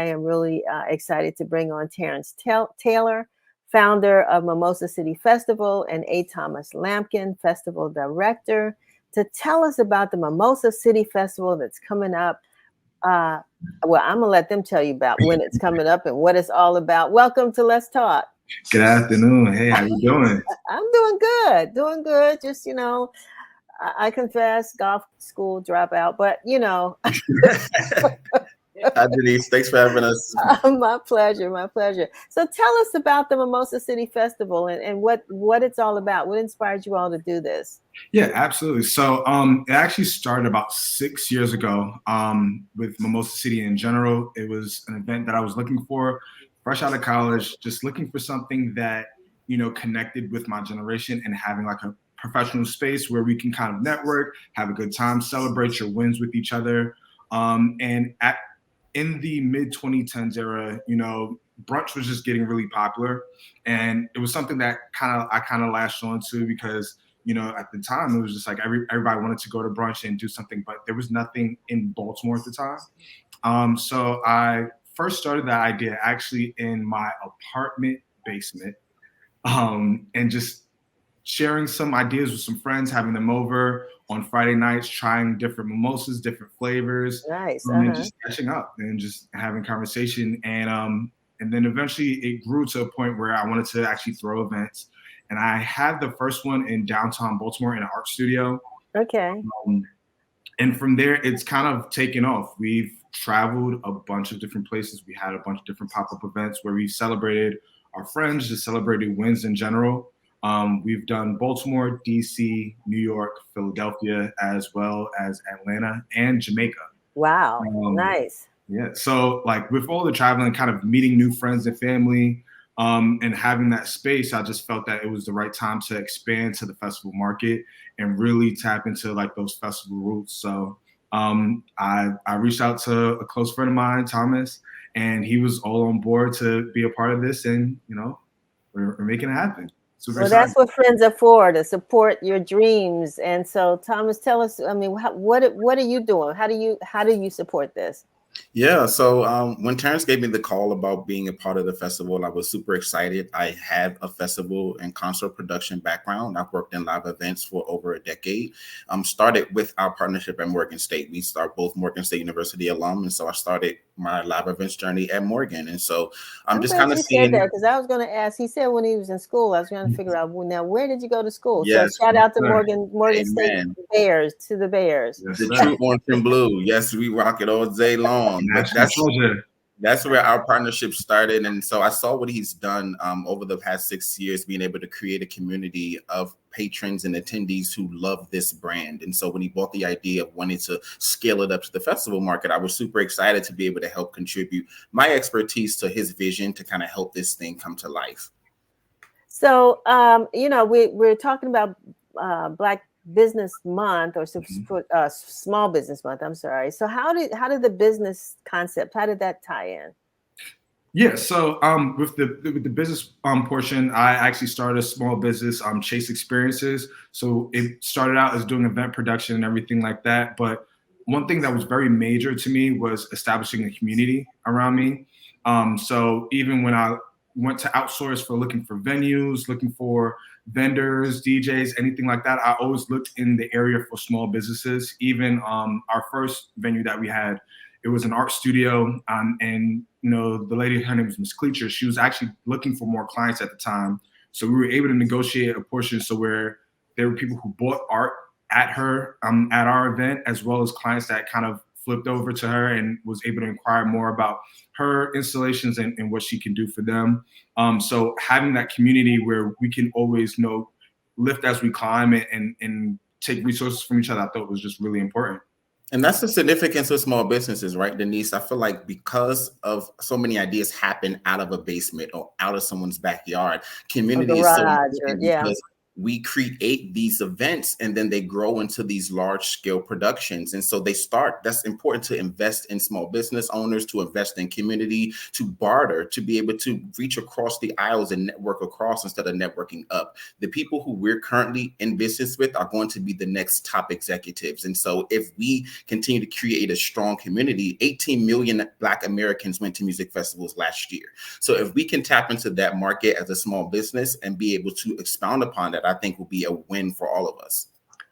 am really excited to bring on Tarrance Taylor, founder of Mimosa City Festival, and A. Thomas Lampkin, festival director, to tell us about the Mimosa City Festival that's coming up. Well, I'm going to let them tell you about when it's coming up and what it's all about. Welcome to Let's Talk. Good afternoon. Hey, how you doing? I'm doing good. Just, I confess, golf school dropout, but Hi, Denise. Thanks for having us. My pleasure. So tell us about the Mimosa City Festival and what it's all about. What inspired you all to do this? Yeah, absolutely. So it actually started about 6 years ago with Mimosa City in general. It was an event that I was looking for, fresh out of college, just looking for something that, connected with my generation and having like a professional space where we can kind of network, have a good time, celebrate your wins with each other. In the mid 2010s era, brunch was just getting really popular, and it was something that I kind of latched on to because, at the time it was just like everybody wanted to go to brunch and do something, but there was nothing in Baltimore at the time. So I first started that idea actually in my apartment basement, and just sharing some ideas with some friends, having them over on Friday nights, trying different mimosas, different flavors, nice, and just catching up and just having conversation. And then eventually it grew to a point where I wanted to actually throw events. And I had the first one in downtown Baltimore in an art studio. Okay. And from there, it's kind of taken off. We've traveled a bunch of different places. We had a bunch of different pop-up events where we celebrated our friends, just celebrated wins in general. We've done Baltimore, DC, New York, Philadelphia, as well as Atlanta and Jamaica. Wow, nice. Yeah, so like with all the traveling, kind of meeting new friends and family, and having that space, I just felt that it was the right time to expand to the festival market and really tap into like those festival roots. So I reached out to a close friend of mine, Thomas, and he was all on board to be a part of this, and we're making it happen. Well, that's what friends are for, to support your dreams. And so, Thomas, tell us. I mean, what are you doing? How do you support this? Yeah, so when Tarrance gave me the call about being a part of the festival, I was super excited. I have a festival and concert production background. I've worked in live events for over a decade. Started with our partnership at Morgan State. We are both Morgan State University alum, and so I started my live events journey at Morgan. And so I'm just kind of seeing that, because I was going to ask. He said when he was in school, I was going to figure out, well, now where did you go to school? Yes, so shout out to Morgan State Bears, to the Bears. Yes, the true orange and blue. Yes, we rock it all day long. But that's where our partnership started. And so I saw what he's done over the past 6 years, being able to create a community of patrons and attendees who love this brand. And so when he bought the idea of wanting to scale it up to the festival market, I was super excited to be able to help contribute my expertise to his vision to kind of help this thing come to life. So, we're talking about Black Business Month, or Small Business Month. I'm sorry. So how did the business concept, how did that tie in? Yeah, so with the business portion, I actually started a small business, Chase Experiences. So it started out as doing event production and everything like that. But one thing that was very major to me was establishing a community around me. So even when I went to outsource for looking for venues, looking for vendors, DJs, anything like that, I always looked in the area for small businesses. Even our first venue that we had, it was an art studio, and the lady, her name was Miss Cleacher. She was actually looking for more clients at the time, so we were able to negotiate a portion so where there were people who bought art at her at our event, as well as clients that kind of flipped over to her and was able to inquire more about her installations and what she can do for them. So having that community where we can always lift as we climb and take resources from each other, I thought was just really important. And that's the significance of small businesses, right, Denise? I feel like because of so many ideas happen out of a basement or out of someone's backyard, community is so important because we create these events and then they grow into these large scale productions. And so that's important to invest in small business owners, to invest in community, to barter, to be able to reach across the aisles and network across instead of networking up. The people who we're currently in business with are going to be the next top executives. And so if we continue to create a strong community, 18 million Black Americans went to music festivals last year. So if we can tap into that market as a small business and be able to expound upon that, I think will be a win for all of us.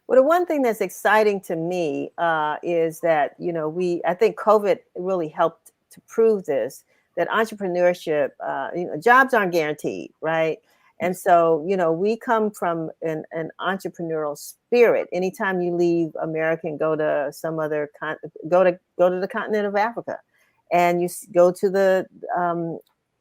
Well, the one thing that's exciting to me is that, I think COVID really helped to prove this, that entrepreneurship, jobs aren't guaranteed, right? And so, we come from an entrepreneurial spirit. Anytime you leave America and go to some other go to the continent of Africa, and you go to the,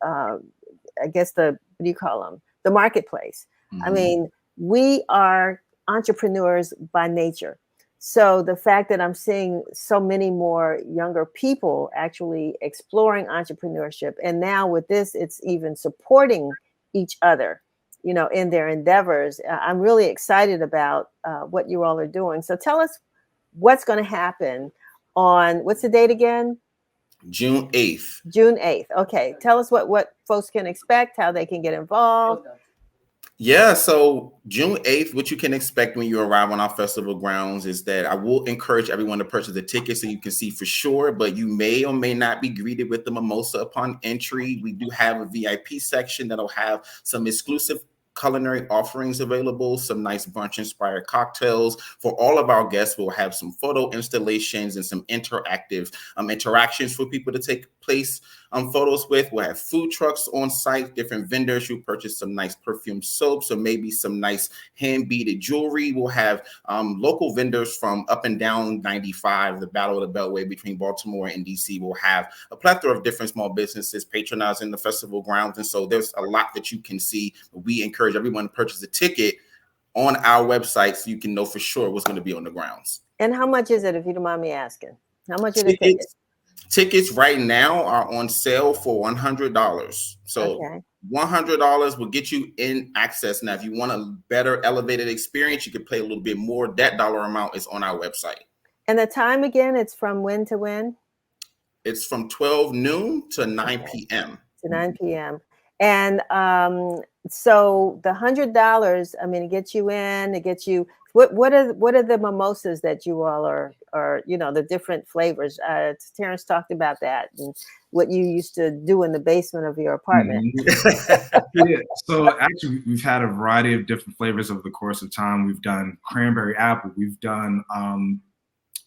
I guess what do you call them? The marketplace. Mm-hmm. I mean, we are entrepreneurs by nature. So the fact that I'm seeing so many more younger people actually exploring entrepreneurship, and now with this, it's even supporting each other, in their endeavors. I'm really excited about what you all are doing. So tell us what's going to happen on, what's the date again? June 8th. June 8th. Okay. Tell us what folks can expect, how they can get involved. Yeah, so June 8th, what you can expect when you arrive on our festival grounds is that I will encourage everyone to purchase a ticket so you can see for sure, but you may or may not be greeted with the mimosa upon entry. We do have a VIP section that'll have some exclusive culinary offerings available, some nice brunch inspired cocktails. For all of our guests, we'll have some photo installations and some interactive interactions for people to take place photos with. We'll have food trucks on site, different vendors. You'll purchase some nice perfume soaps or maybe some nice hand beaded jewelry. We'll have local vendors from up and down 95, the Battle of the Beltway between Baltimore and DC. We'll have a plethora of different small businesses patronizing the festival grounds. And so there's a lot that you can see. We encourage everyone to purchase a ticket on our website so you can know for sure what's going to be on the grounds. And how much is it, if you don't mind me asking? How much are the tickets? Tickets right now are on sale for $100. So okay. $100 will get you in access. Now, if you want a better elevated experience, you can pay a little bit more. That dollar amount is on our website. And the time again, it's from when to when? It's from 12 noon to 9 p.m. To 9 p.m. And so the $100, I mean, it gets you in, it gets you, what are the mimosas that you all are the different flavors? Tarrance talked about that and what you used to do in the basement of your apartment. Yeah. So actually, we've had a variety of different flavors over the course of time. We've done cranberry apple, we've done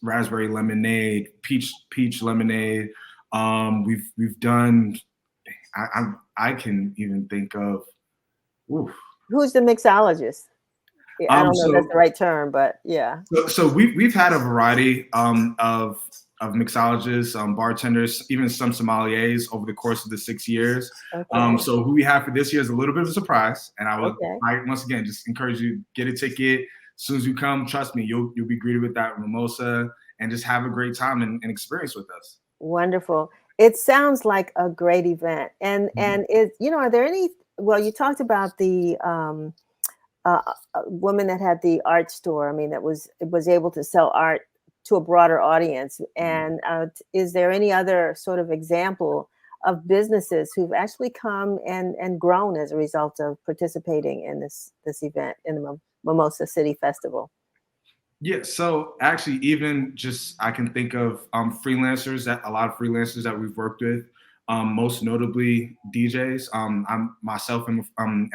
raspberry lemonade, peach lemonade. We've done. I can even think of. Oof. Who's the mixologist? I don't know if that's the right term, but yeah. So we've had a variety of mixologists, bartenders, even some sommeliers over the course of the 6 years. Okay. So who we have for this year is a little bit of a surprise, and I once again just encourage you, get a ticket. As soon as you come, trust me, you'll be greeted with that mimosa and just have a great time and experience with us. Wonderful. It sounds like a great event, and it are there any? Well, you talked about the woman that had the art store. I mean, that was able to sell art to a broader audience. And is there any other sort of example of businesses who've actually come and grown as a result of participating in this event in the Mimosa City Festival? Yeah, so actually, even just I can think of a lot of freelancers that we've worked with. Most notably DJs. I'm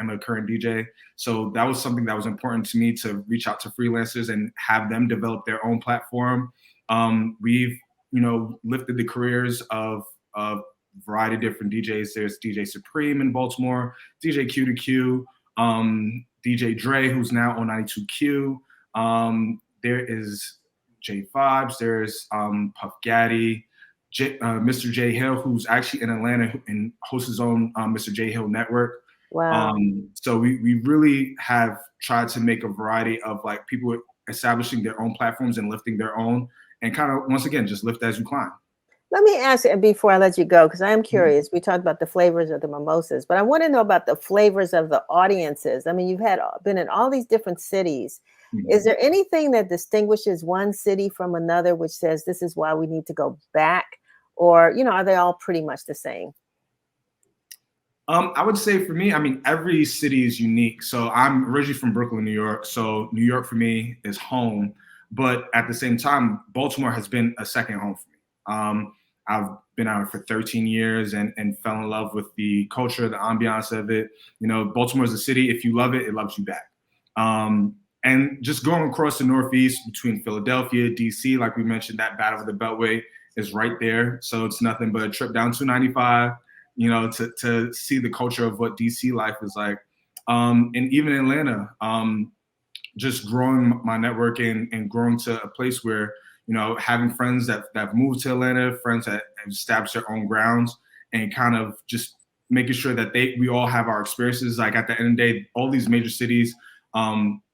a current DJ, so that was something that was important to me, to reach out to freelancers and have them develop their own platform. We've lifted the careers of a variety of different DJs. There's DJ Supreme in Baltimore, DJ Q2Q, DJ Dre, who's now on 92Q. There is J Fobs. There's Puff Gaddy. Mr. J Hill, who's actually in Atlanta and hosts his own Mr. J Hill network. Wow. So we really have tried to make a variety of like people establishing their own platforms and lifting their own, and kind of once again just lift as you climb. Let me ask you before I let you go, because I am curious. We talked about the flavors of the mimosas, but I want to know about the flavors of the audiences. I mean, you've been in all these different cities. Is there anything that distinguishes one city from another, which says this is why we need to go back? Or, are they all pretty much the same? I would say for me, I mean, every city is unique. So I'm originally from Brooklyn, New York. So New York for me is home. But at the same time, Baltimore has been a second home for me. I've been out for 13 years and fell in love with the culture, the ambiance of it. Baltimore is a city. If you love it, it loves you back. And just going across the Northeast between Philadelphia, DC, like we mentioned, that Battle of the Beltway is right there. So it's nothing but a trip down 295, to see the culture of what DC life is like. And even Atlanta, just growing my network and growing to a place where, having friends that moved to Atlanta, friends that have established their own grounds, and kind of just making sure that we all have our experiences. Like at the end of the day, all these major cities,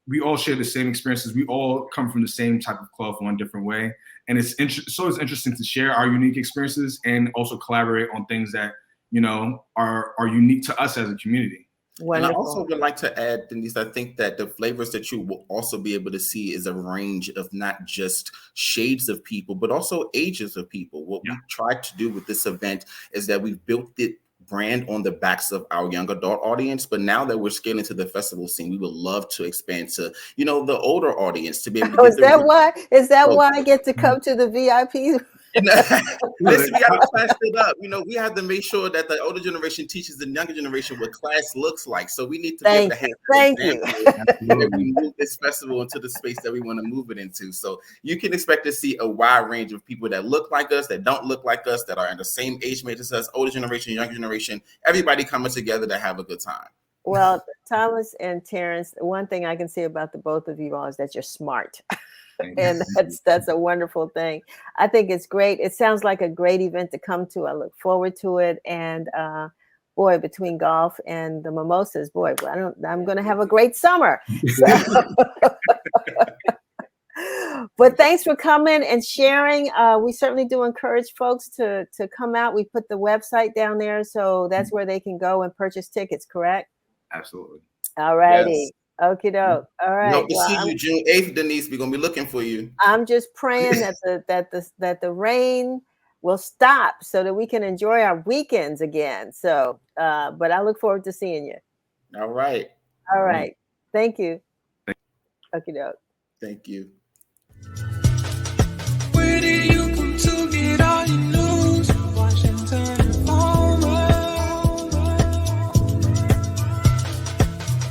we all share the same experiences. We all come from the same type of cloth one different way. And it's always interesting to share our unique experiences and also collaborate on things that, are unique to us as a community. Wonderful. And I also would like to add, Denise, I think that the flavors that you will also be able to see is a range of not just shades of people, but also ages of people. What we tried to do with this event is that we've built the brand on the backs of our young adult audience, but now that we're scaling to the festival scene, we would love to expand to, the older audience to be able to Is that why I get to come to the VIP? Listen, we got to class it up. We have to make sure that the older generation teaches the younger generation what class looks like. So we need to be able to have Thank you. That we move this festival into the space that we want to move it into. So you can expect to see a wide range of people that look like us, that don't look like us, that are in the same age range as us, older generation, younger generation, everybody coming together to have a good time. Well, Thomas and Tarrance, one thing I can say about the both of you all is that you're smart. And that's a wonderful thing. I think it's great. It sounds like a great event to come to. I look forward to it. And boy, between golf and the mimosas, boy, I'm going to have a great summer. But thanks for coming and sharing. We certainly do encourage folks to come out. We put the website down there, so that's where they can go and purchase tickets, correct? Absolutely. All righty. Yes. Okie doke. All right. We hope to see you June 8th, Denise. We're gonna be looking for you. I'm just praying that the rain will stop so that we can enjoy our weekends again. So, but I look forward to seeing you. All right. All right. Thank you. Okie doke. Thank you. Where do you come to get